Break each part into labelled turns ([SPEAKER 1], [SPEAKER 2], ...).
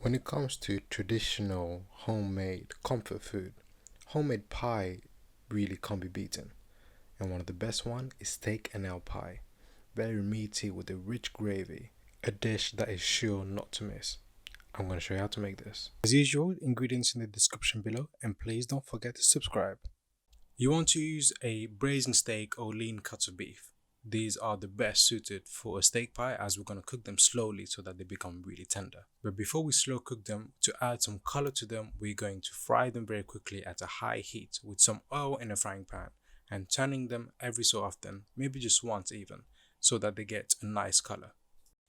[SPEAKER 1] When it comes to traditional homemade comfort food, homemade pie really can't be beaten. And one of the best one is steak and ale pie. Very meaty with a rich gravy, a dish that is sure not to miss. I'm going to show you how to make this. As usual, ingredients in the description below, and please don't forget to subscribe. You want to use a braising steak or lean cuts of beef. These are the best suited for a steak pie as we're going to cook them slowly so that they become really tender. But before we slow cook them, to add some color to them, we're going to fry them very quickly at a high heat with some oil in a frying pan and turning them every so often, maybe just once even, so that they get a nice color.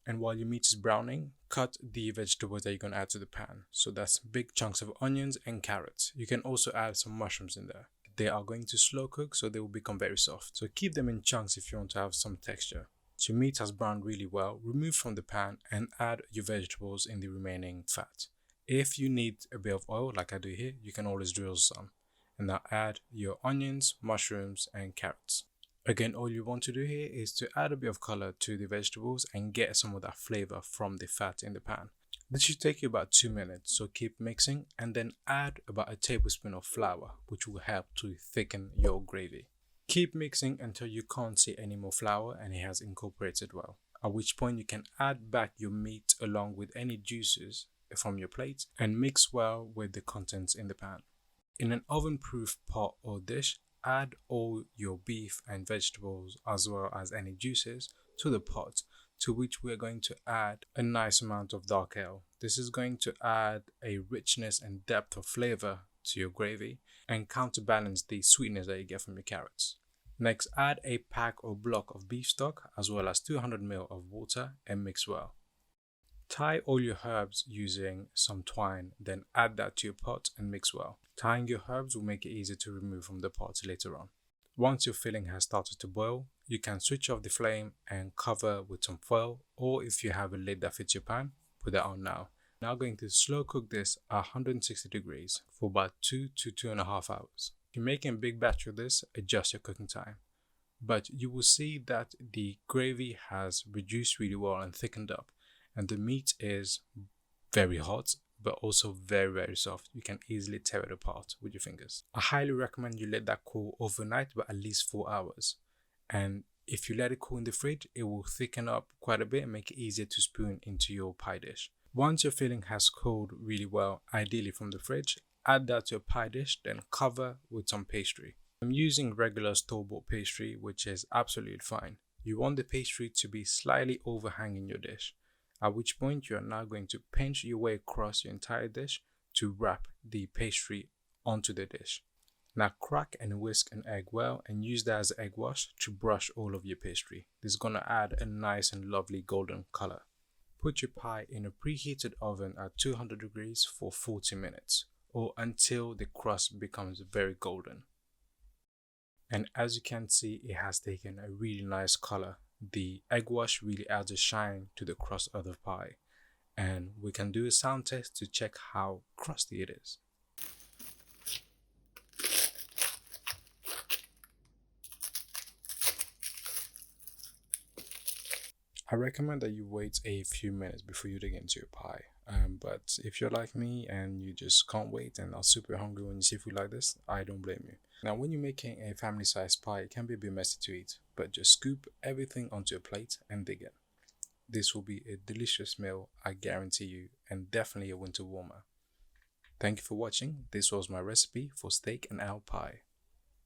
[SPEAKER 1] And while your meat is browning, cut the vegetables that you're going to add to the pan. So that's big chunks of onions and carrots. You can also add some mushrooms in there. They are going to slow cook, so they will become very soft. So keep them in chunks if you want to have some texture. So your meat has browned really well, remove from the pan and add your vegetables in the remaining fat. If you need a bit of oil, like I do here, you can always drizzle some. And now add your onions, mushrooms and carrots. Again, all you want to do here is to add a bit of color to the vegetables and get some of that flavor from the fat in the pan. This should take you about 2 minutes, so keep mixing and then add about a tablespoon of flour, which will help to thicken your gravy. Keep mixing until you can't see any more flour and it has incorporated well, at which point you can add back your meat along with any juices from your plate and mix well with the contents in the pan. In an oven-proof pot or dish, add all your beef and vegetables as well as any juices to the pot, to which we're going to add a nice amount of dark ale. This is going to add a richness and depth of flavor to your gravy and counterbalance the sweetness that you get from your carrots. Next, add a pack or block of beef stock as well as 200 ml of water and mix well. Tie all your herbs using some twine, then add that to your pot and mix well. Tying your herbs will make it easier to remove from the pot later on. Once your filling has started to boil, you can switch off the flame and cover with some foil, or if you have a lid that fits your pan, put that on now. Now going to slow cook this at 160 degrees for about 2 to 2.5 hours. If you're making a big batch of this, adjust your cooking time. But you will see that the gravy has reduced really well and thickened up, and the meat is very hot but also very soft. You can easily tear it apart with your fingers. I highly recommend you let that cool overnight, but at least 4 hours. And if you let it cool in the fridge, it will thicken up quite a bit and make it easier to spoon into your pie dish. Once your filling has cooled really well, ideally from the fridge, add that to a pie dish, then cover with some pastry. I'm using regular store-bought pastry, which is absolutely fine. You want the pastry to be slightly overhanging your dish, at which point you are now going to pinch your way across your entire dish to wrap the pastry onto the dish. Now crack and whisk an egg well and use that as egg wash to brush all of your pastry. This is going to add a nice and lovely golden color. Put your pie in a preheated oven at 200 degrees for 40 minutes or until the crust becomes very golden. And as you can see, it has taken a really nice color. The egg wash really adds a shine to the crust of the pie, and we can do a sound test to check how crusty it is. I recommend that you wait a few minutes before you dig into your pie. But if you're like me and you just can't wait and are super hungry when you see food like this, I don't blame you. Now, when you're making a family-sized pie, it can be a bit messy to eat, but just scoop everything onto a plate and dig in. This will be a delicious meal, I guarantee you, and definitely a winter warmer. Thank you for watching. This was my recipe for steak and ale pie.